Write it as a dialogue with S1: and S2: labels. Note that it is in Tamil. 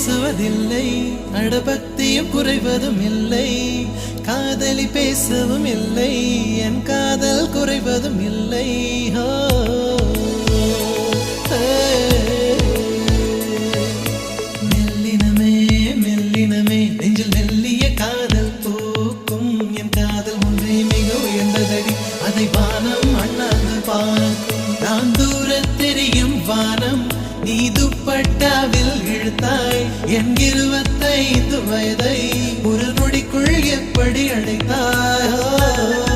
S1: பேசுவதில்லை, அடபக்தியும் குறைவதும் இல்லை, காதலி பேசவும் இல்லை, என் காதல் குறைவதும் இல்லை. மெல்லினமே மெல்லினமே நெஞ்சில் மெல்லிய காதல் பூக்கும், என் காதல் ஒன்றே மிக உயர்ந்ததடி, அதை வானம் அண்ணாந்து பார்க்கும். நான் தூர தெரியும் வானம், நீ துப்பட்டாவில் இழுத்தாய் என் 25 வயதை ஒரு நொடிக்குள் எப்படி அழைத்தாய்.